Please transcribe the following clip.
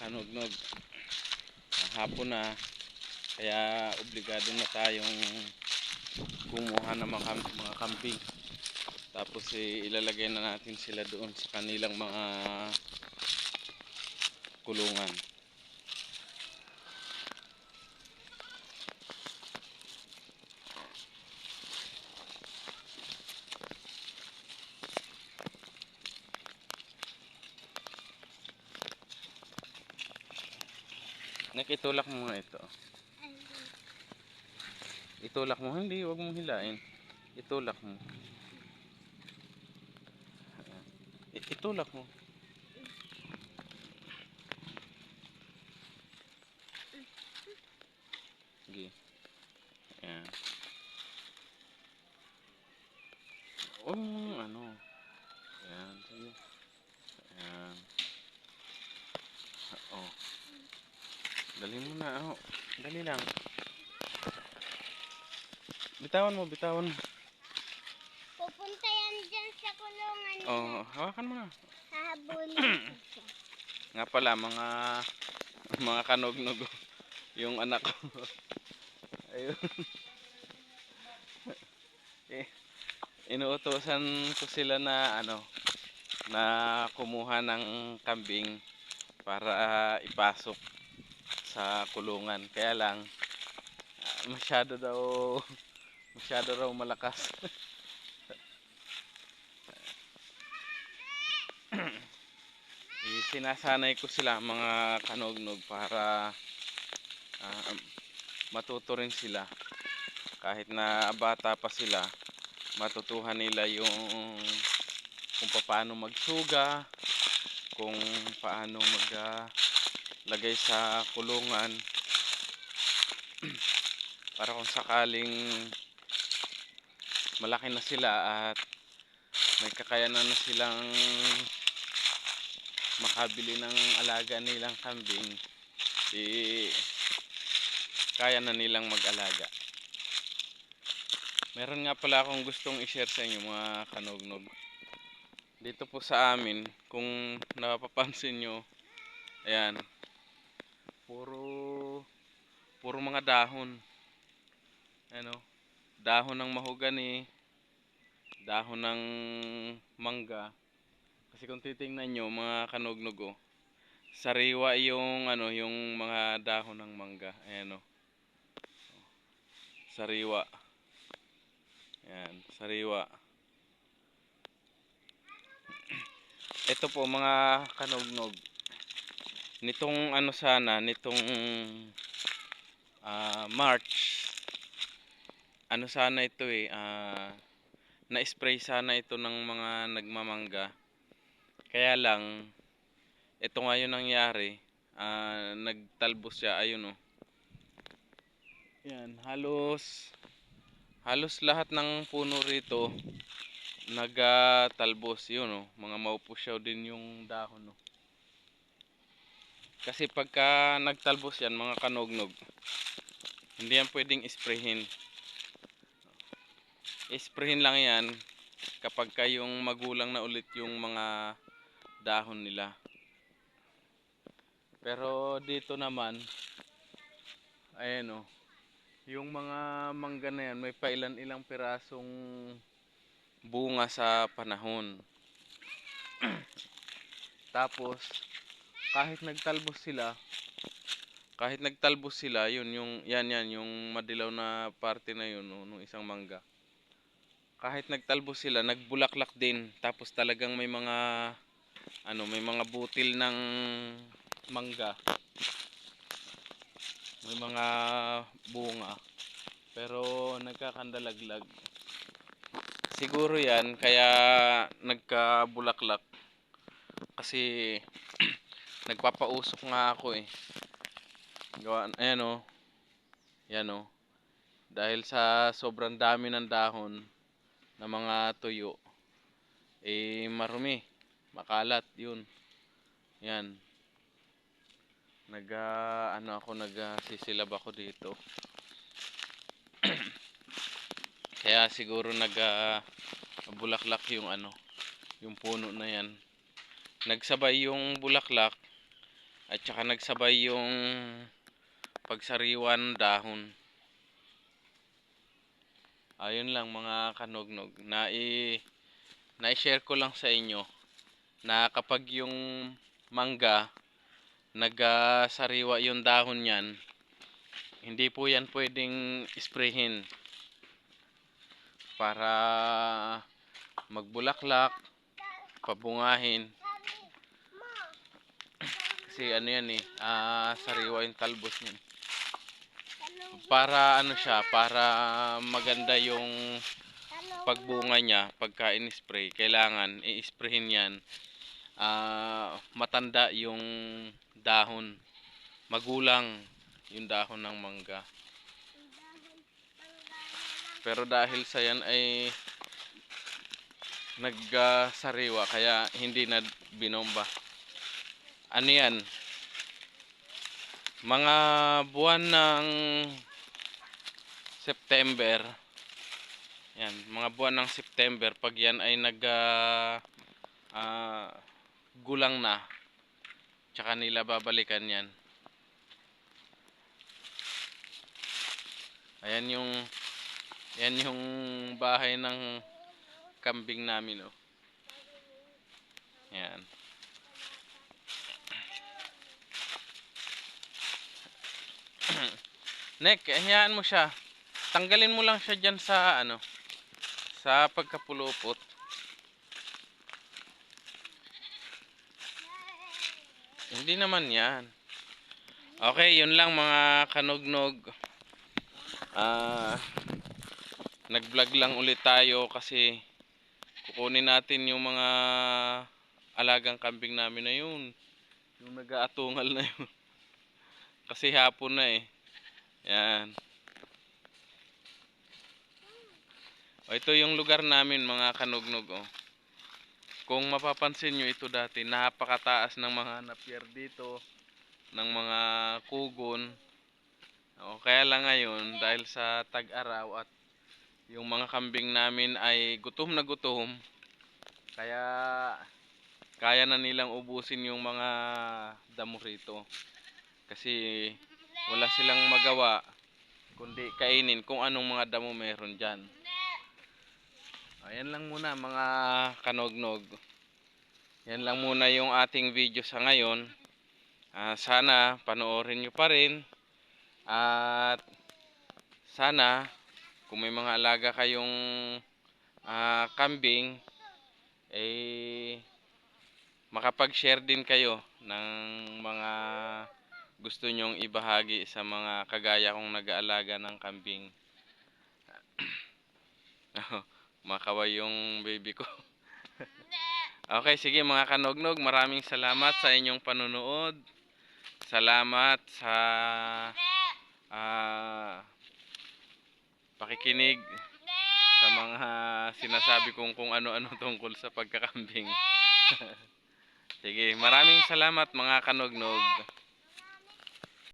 kanugnog. Hapon na, kaya obligado na tayong kumuha ng mga kambing. Tapos ilalagay na natin sila doon sa kanilang mga kulungan. Nakitulak mo nga ito. Itulak mo, hindi, wag mong hilain. Itulak mo. Itulak mo. Sige. Ayan. Ano. Ayan, sige. Ayan. Oh. Dali mo na, oh. Dali lang. Bitawan mo, bitawan mo. Pupunta yan dyan sa kulungan nila. Oh, hawakan mo na. Hahabulin ko siya. Nga pala, mga kanugnog yung anak ko. Ayun. Inuutosan ko sila na na kumuha ng kambing para ipasok sa kulungan. Kaya lang masyado raw malakas. Sinasanay ko sila mga kanugnog para matuto rin sila. Kahit na bata pa sila, matutuhan nila yung kung paano magsuga, kung paano maglagay sa kulungan, para kung sakaling malaki na sila at may kakayanan na silang makabili ng alaga nilang kambing, kaya na nilang mag-alaga. Meron nga pala akong gustong i-share sa inyo mga kanugnog. Dito po sa amin, kung napapansin nyo, ayan, puro mga dahon. Dahon ng mahogani, dahon ng mangga. Kasi kung titingnan nyo mga kanugnog, sariwa yung yung mga dahon ng mangga. Ayan, sariwa. Ayan, sariwa. Ito po mga kanugnog, nitong nitong March, sana ito na-spray sana ito ng mga nagmamangga. Kaya lang ito nga yung nangyari, nagtalbos siya. Ayun, yan, halos lahat ng puno rito nagtalbos. Yun, mga maupusyaw din yung dahon, Kasi pagka nagtalbos yan mga kanugnog, hindi yan pwedeng isprayhin. Isprayhin lang yan kapag yung magulang na ulit yung mga dahon nila. Pero dito naman, ayan, yung mga mangga na yan, may pailan-ilang pirasong bunga sa panahon. Tapos kahit nagtalbos sila, yun yung madilaw na parte na yun, nung isang mangga. Kahit nagtalbos sila, nagbulaklak din. Tapos talagang may mga butil ng mangga. May mga bunga. Pero nagkakandalaglag. Siguro yan kaya nagkabulaklak. Kasi nagpapausok nga ako Ayan, yan, dahil sa sobrang dami ng dahon ng mga tuyo, marumi, makalat yun. Yan, nagsisilab ako dito. Kaya siguro bulaklak yung puno na yan. Nagsabay yung bulaklak At saka nagsabay yung pagsariwan dahon. Ayun lang mga kanognog. Na-share ko lang sa inyo na kapag yung mangga nagsariwa yung dahon niyan, hindi po yan pwedeng sprayhin para magbulaklak, pabungahin. Kasi ano yan sariwa yung talbos niyan. Para ano siya, para maganda yung pagbunga niya pagka in-spray. Kailangan i-sprayhin yan. Matanda yung dahon. Magulang yung dahon ng mangga. Pero dahil sa yan ay nagsariwa kaya hindi na binomba. Ano yan? Mga buwan ng September. Yan, mga buwan ng September pag yan ay gulang na. Tsaka nila babalikan yan. Yan yung bahay ng kambing namin, oh. Yan. Nek, hayaan mo siya. Tanggalin mo lang siya diyan sa sa pagkapulupot. Hindi naman 'yan. Okay, 'yun lang mga kanognog. Nag-vlog lang ulit tayo kasi kukunin natin yung mga alagang kambing namin na yun. Yung nag-aatungal na yun. Kasi hapon na eh. Yan. O, ito yung lugar namin mga kanugnog. Oh. Kung mapapansin nyo ito dati, napakataas ng mga napier dito. Ng mga kugon. O, kaya lang ngayon, dahil sa tag-araw at yung mga kambing namin ay gutom na gutom. Kaya kaya na nilang ubusin yung mga damo rito. Kasi wala silang magawa kundi kainin kung anong mga damo meron dyan. Ayan lang muna mga kanognog. Yan lang muna yung ating video sa ngayon. Sana panoorin nyo pa rin. At sana kung may mga alaga kayong kambing, makapag-share din kayo ng mga gusto nyong ibahagi sa mga kagaya kong nag-aalaga ng kambing. Makaway yung baby ko. Okay, sige mga kanognog, maraming salamat sa inyong panunood. Salamat sa pakikinig sa mga sinasabi kong kung ano-ano tungkol sa pagkakambing. Sige, maraming salamat mga kanognog.